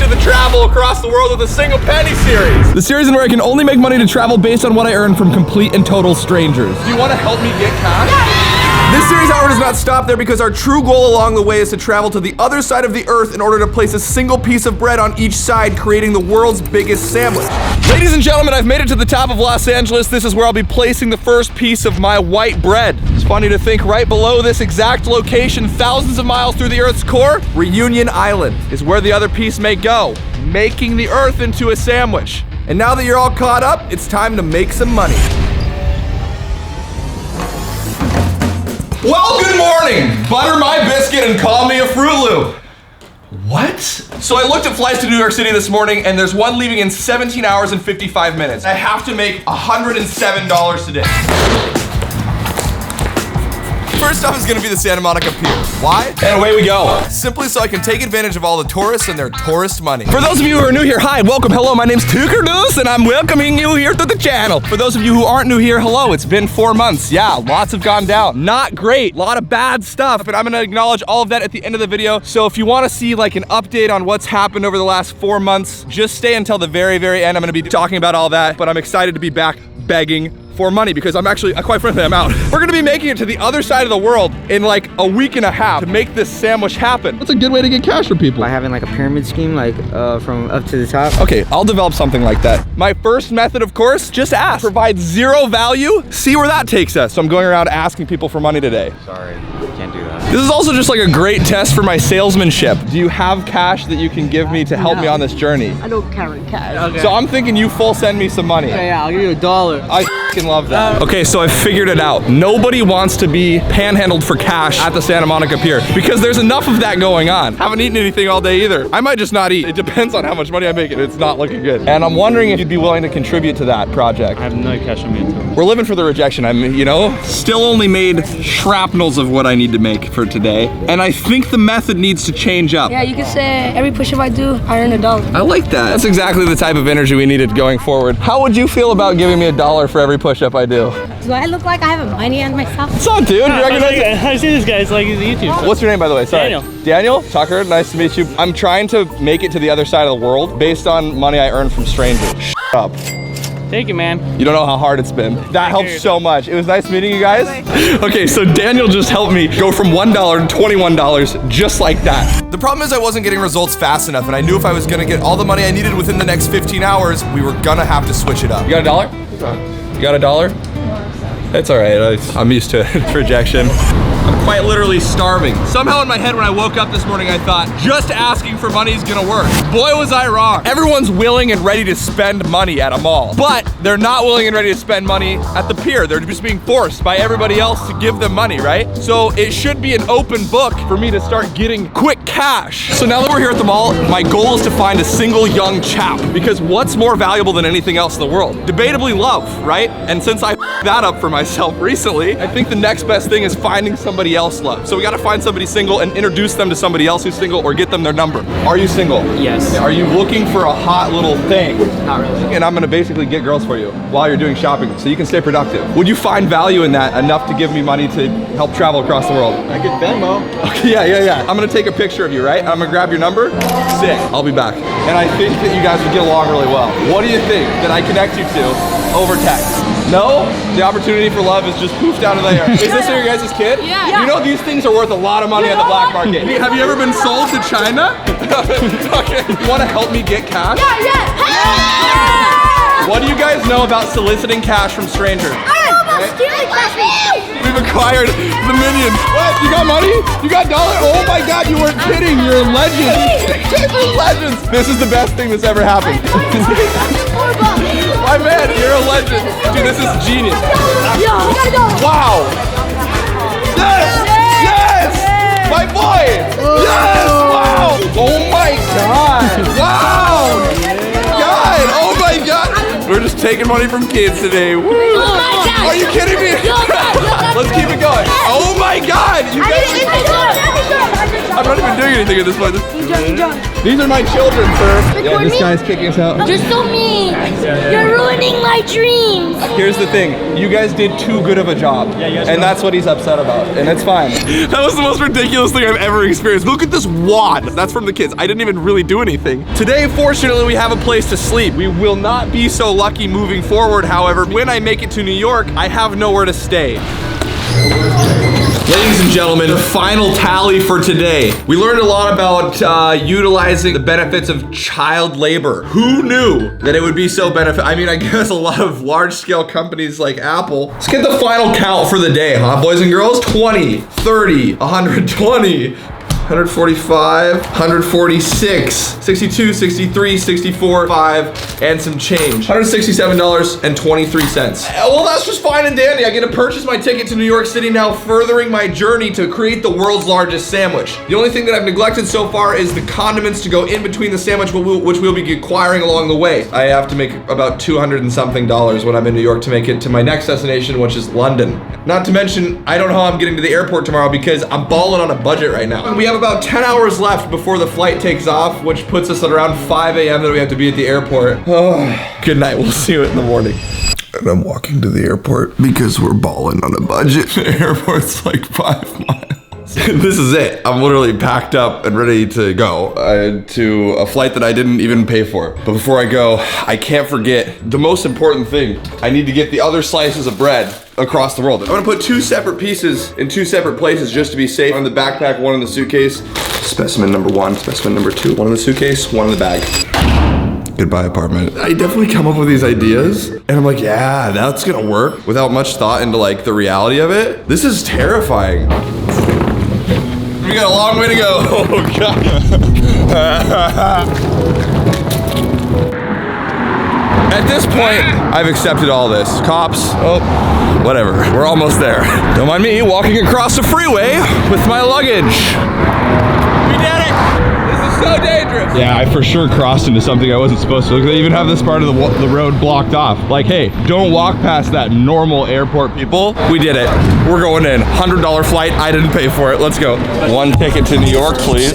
to the Travel Across the World with a Single Penny series. The series in where I can only make money to travel based on what I earn from complete and total strangers. Do you want to help me get cash? This series, however, does not stop there because our true goal along the way is to travel to the other side of the earth in order to place a single piece of bread on each side, creating the world's biggest sandwich. Ladies and gentlemen, I've made it to the top of Los Angeles. This is where I'll be placing the first piece of my white bread. It's funny to think right below this exact location, thousands of miles through the Earth's core, Reunion Island is where the other piece may go, making the Earth into a sandwich. And now that you're all caught up, it's time to make some money. Well, good morning. Butter my biscuit and call me a Fruit Loop. What? So I looked at flights to New York City this morning, and there's one leaving in 17 hours and 55 minutes. I have to make $107 today. First up is gonna be the Santa Monica Pier. Why? And away we go. Simply so I can take advantage of all the tourists and their tourist money. For those of you who are new here, hi, welcome, hello, my name's Jonas, and I'm welcoming you here to the channel. For those of you who aren't new here, hello, it's been 4 months. Yeah, lots have gone down. Not great, a lot of bad stuff, but I'm gonna acknowledge all of that at the end of the video. So if you wanna see like an update on what's happened over the last 4 months, just stay until the very, very end. I'm gonna be talking about all that, but I'm excited to be back begging for money because I'm actually, quite frankly, I'm out. We're gonna be making it to the other side of the world in like a week and a half to make this sandwich happen. That's a good way to get cash for people. By having like a pyramid scheme, like from up to the top. Okay, I'll develop something like that. My first method, of course, just ask. Provide zero value, see where that takes us. So I'm going around asking people for money today. Sorry, can't do that. This is also just like a great test for my salesmanship. Do you have cash that you can give me to help me on this journey? I don't carry cash. Okay. So I'm thinking you full send me some money. Yeah, I'll give you $1. I f***ing love that. Okay, so I've figured it out. Nobody wants to be panhandled for cash at the Santa Monica Pier because there's enough of that going on. Haven't eaten anything all day either. I might just not eat. It depends on how much money I make and it's not looking good. And I'm wondering if you'd be willing to contribute to that project. I have no cash on me at all. We're living for the rejection. I'm, you know, still only made shrapnels of what I need to make for today. And I think the method needs to change up. Yeah, you can say every push-up I do, I earn $1. I like that. That's exactly the type of energy we needed going forward. How would you feel about giving me $1 for every push-up I do? Do I look like I have money on myself? What's up, dude? You recognize it? I see this guy. It's like he's a YouTuber. What's your name, by the way? Sorry. Daniel. Daniel? Tucker, nice to meet you. I'm trying to make it to the other side of the world based on money I earn from strangers. Shut up. Take it, man. You don't know how hard it's been. That helps so much. It was nice meeting you guys. Okay, so Daniel just helped me go from $1 to $21 just like that. The problem is I wasn't getting results fast enough, and I knew if I was gonna get all the money I needed within the next 15 hours, we were gonna have to switch it up. You got $1? You got $1? It's all right, I'm used to rejection. I'm quite literally starving. Somehow in my head when I woke up this morning, I thought, just asking for money is gonna work. Boy, was I wrong. Everyone's willing and ready to spend money at a mall, but they're not willing and ready to spend money at the pier. They're just being forced by everybody else to give them money, right? So it should be an open book for me to start getting quick cash. So now that we're here at the mall, my goal is to find a single young chap, because what's more valuable than anything else in the world? Debatably love, right? And since I f***ed that up for myself recently, I think the next best thing is finding somebody else love. So we gotta find somebody single and introduce them to somebody else who's single or get them their number. Are you single? Yes. Are you looking for a hot little thing? Not really. And I'm gonna basically get girls for you while you're doing shopping so you can stay productive. Would you find value in that enough to give me money to help travel across the world? I get Venmo. Okay, yeah. I'm gonna take a picture of you, right? I'm gonna grab your number. Sick, I'll be back. And I think that you guys would get along really well. What do you think that I connect you to over text? No? The opportunity for love is just poofed out of the air. Is this your guys' kid? Yeah. You know these things are worth a lot of money on the black market. Have you ever been sold to China? Okay. You wanna help me get cash? Yeah. What do you guys know about soliciting cash from strangers? I don't know about stealing cash. We've acquired the minion. What? You got money? You got $1? Oh my God, you weren't kidding. You're a legend. You guys are legends. This is the best thing that's ever happened. My man, you're a legend. Dude, this is genius. Yo, we gotta go. Wow. Yes! My boy! Yes! Wow! Oh my God! Wow! God! Oh my God! We're just taking money from kids today. Woo! Are you kidding me? Let's keep it going. Oh my God! You guys. I'm not even doing anything at this point. Enjoy. These are my children, sir. Yeah, this guy's kicking us out. You're so mean. You're ruining my dreams. Here's the thing. You guys did too good of a job. And that's what he's upset about. And it's fine. That was the most ridiculous thing I've ever experienced. Look at this wad. That's from the kids. I didn't even really do anything. Today, fortunately, we have a place to sleep. We will not be so lucky moving forward, however. When I make it to New York, I have nowhere to stay. Ladies and gentlemen, the final tally for today. We learned a lot about utilizing the benefits of child labor. Who knew that it would be so benefit? I mean, I guess a lot of large-scale companies like Apple. Let's get the final count for the day, huh, boys and girls? 20, 30, 120. 145, 146, 62, 63, 64, 5, and some change. $167.23. Well, that's just fine and dandy. I get to purchase my ticket to New York City now, furthering my journey to create the world's largest sandwich. The only thing that I've neglected so far is the condiments to go in between the sandwich, which we'll be acquiring along the way. I have to make about $200 and something when I'm in New York to make it to my next destination, which is London. Not to mention, I don't know how I'm getting to the airport tomorrow because I'm balling on a budget right now. And we have about 10 hours left before the flight takes off, which puts us at around 5 a.m. that we have to be at the airport. Oh, good night. We'll see you in the morning. And I'm walking to the airport because we're balling on a budget. The airport's like 5 miles. This is it. I'm literally packed up and ready to go to a flight that I didn't even pay for. But before I go, I can't forget the most important thing. I need to get the other slices of bread across the world. I'm gonna put 2 separate pieces in 2 separate places just to be safe. One in the backpack, one in the suitcase. Specimen number 1, specimen number 2. One in the suitcase, one in the bag. Goodbye, apartment. I definitely come up with these ideas and I'm like, yeah, that's gonna work without much thought into like the reality of it. This is terrifying. We got a long way to go. Oh, God. At this point, I've accepted all this. Cops, oh, whatever. We're almost there. Don't mind me walking across the freeway with my luggage. We did it. This is so dangerous. Yeah, I for sure crossed into something I wasn't supposed to. Look, they even have this part of the road blocked off. Like, hey, don't walk past that, normal airport people. We did it. We're going in. $100 flight. I didn't pay for it. Let's go. 1 ticket to New York, please.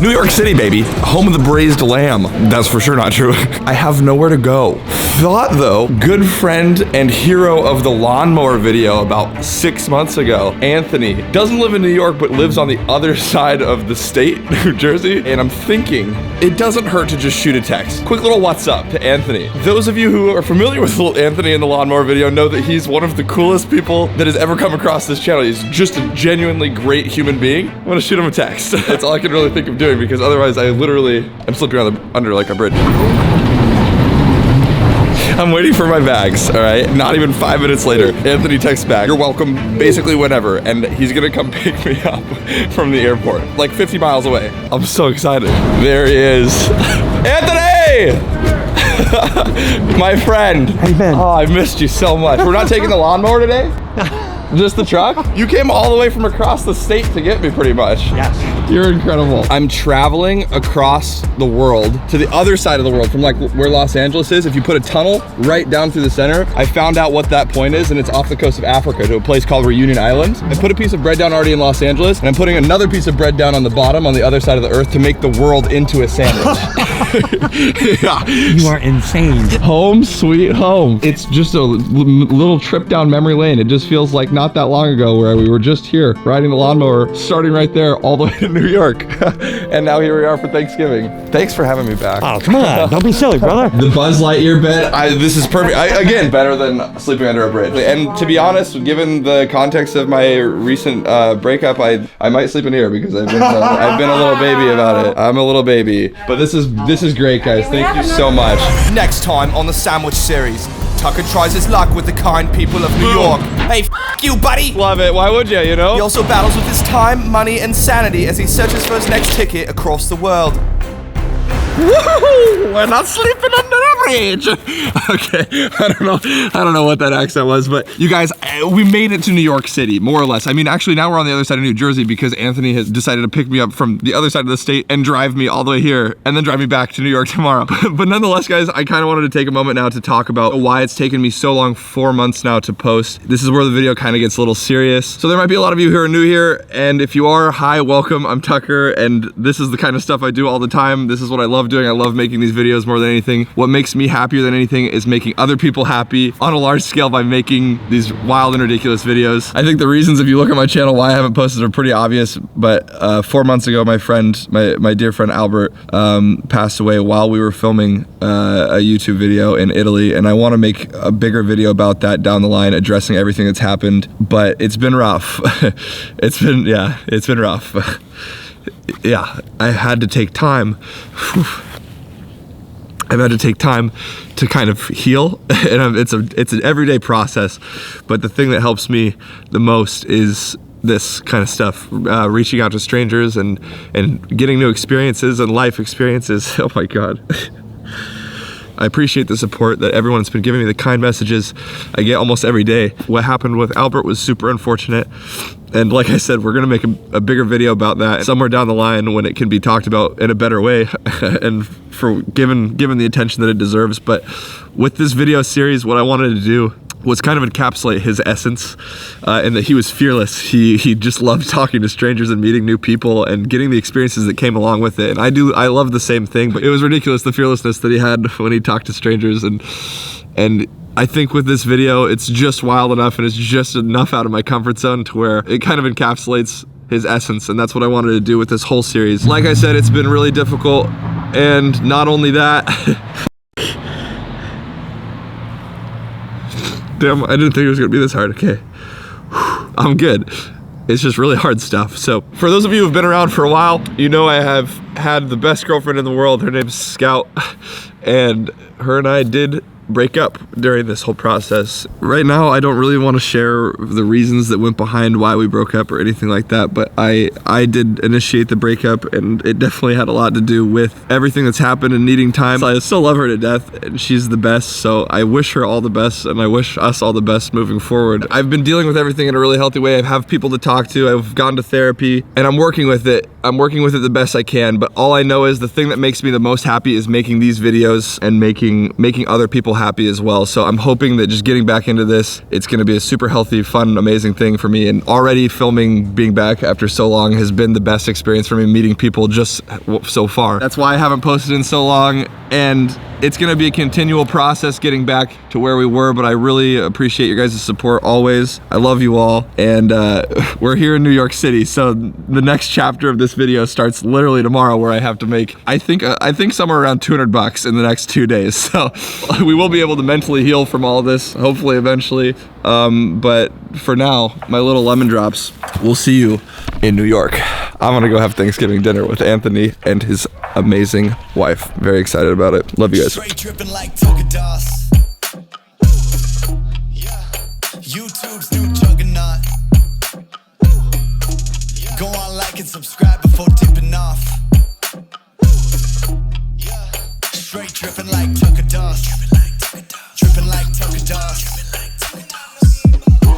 New York City, baby. Home of the braised lamb. That's for sure not true. I have nowhere to go. Thought though, good friend and hero of the lawnmower video about 6 months ago, Anthony, doesn't live in New York, but lives on the other side of the state, New Jersey. And I'm thinking, it doesn't hurt to just shoot a text. Quick little what's up to Anthony. Those of you who are familiar with Anthony in the lawnmower video know that he's one of the coolest people that has ever come across this channel. He's just a genuinely great human being. I'm gonna shoot him a text. That's all I can really think of doing because otherwise I literally am slipping under like a bridge. I'm waiting for my bags, all right? Not even 5 minutes later, Anthony texts back, you're welcome basically whenever, and he's gonna come pick me up from the airport, like 50 miles away. I'm so excited. There he is. Anthony! My friend. How you been? Oh, I missed you so much. We're not taking the lawnmower today? Just the truck? You came all the way from across the state to get me pretty much. Yes. You're incredible. I'm traveling across the world to the other side of the world from like where Los Angeles is. If you put a tunnel right down through the center, I found out what that point is and it's off the coast of Africa to a place called Reunion Island. I put a piece of bread down already in Los Angeles and I'm putting another piece of bread down on the bottom on the other side of the earth to make the world into a sandwich. Yeah. You are insane. Home sweet home. It's just a little trip down memory lane. It just feels like not that long ago where we were just here riding the lawnmower, starting right there all the way to New York. And now here we are for Thanksgiving. Thanks for having me back. Oh, come on. Don't be silly, brother. The Buzz Lightyear bed, this is perfect. Again, better than sleeping under a bridge. And to be honest, given the context of my recent breakup, I might sleep in here because I've been a little baby about it. I'm a little baby. But this is great, guys. Thank you so much. Next time on the Sandwich Series, Tucker tries his luck with the kind people of New York. Hey, f you, buddy. Love it. Why would you, you know? He also battles with his time, money, and sanity as he searches for his next ticket across the world. Woohoo! We're not sleeping under bridge. Okay, I don't know what that accent was, but you guys, we made it to New York City, more or less. I mean, actually now we're on the other side of New Jersey because Anthony has decided to pick me up from the other side of the state and drive me all the way here and then drive me back to New York tomorrow. But nonetheless, guys, I kind of wanted to take a moment now to talk about why it's taken me so long, 4 months now to post. This is where the video kind of gets a little serious. So there might be a lot of you who are new here, and if you are, hi, welcome, I'm Tucker, and this is the kind of stuff I do all the time. This is what I love doing. I love making these videos more than anything. What makes me happier than anything is making other people happy on a large scale by making these wild and ridiculous videos. I think the reasons, if you look at my channel, why I haven't posted are pretty obvious, but 4 months ago, my friend, my dear friend Albert, passed away while we were filming a YouTube video in Italy, and I want to make a bigger video about that down the line, addressing everything that's happened, but it's been rough. It's been rough. Yeah, I had to take time. I've had to take time to kind of heal, and it's an everyday process, but the thing that helps me the most is this kind of stuff, reaching out to strangers and getting new experiences and life experiences. Oh my God. I appreciate the support that everyone's been giving me, the kind messages I get almost every day. What happened with Albert was super unfortunate. And like I said, we're gonna make a bigger video about that somewhere down the line when it can be talked about in a better way and for given the attention that it deserves. But with this video series, what I wanted to do was kind of encapsulate his essence, and that he was fearless. He just loved talking to strangers and meeting new people and getting the experiences that came along with it. And I love the same thing, but it was ridiculous, the fearlessness that he had when he talked to strangers. And I think with this video, it's just wild enough and it's just enough out of my comfort zone to where it kind of encapsulates his essence, and that's what I wanted to do with this whole series. Like I said, it's been really difficult, and not only that, damn, I didn't think it was gonna be this hard. Okay, I'm good. It's just really hard stuff. So for those of you who've been around for a while, you know I have had the best girlfriend in the world. Her name's Scout, and her and I did break up during this whole process. Right now, I don't really want to share the reasons that went behind why we broke up or anything like that, but I did initiate the breakup, and it definitely had a lot to do with everything that's happened and needing time. I still love her to death, and she's the best, so I wish her all the best, and I wish us all the best moving forward. I've been dealing with everything in a really healthy way. I have people to talk to, I've gone to therapy, and I'm working with it. I'm working with it the best I can, but all I know is the thing that makes me the most happy is making these videos and making other people happy as well. So I'm hoping that just getting back into this, it's gonna be a super healthy, fun, amazing thing for me. And already filming, being back after so long has been the best experience for me, meeting people just so far. That's why I haven't posted in so long, and it's gonna be a continual process getting back to where we were, but I really appreciate your guys' support always. I love you all, and we're here in New York City, so the next chapter of this video starts literally tomorrow, where I have to make, I think somewhere around $200 in the next 2 days. So we will be able to mentally heal from all this, hopefully eventually. But for now, my little lemon drops, we'll see you in New York. I'm gonna go have Thanksgiving dinner with Anthony and his amazing wife. Very excited about it. Love you guys. Straight tripping like Tokadas. Yeah. YouTube's new juggernaut. Go on, like and subscribe before tipping off. Yeah. Straight tripping like Tokadas.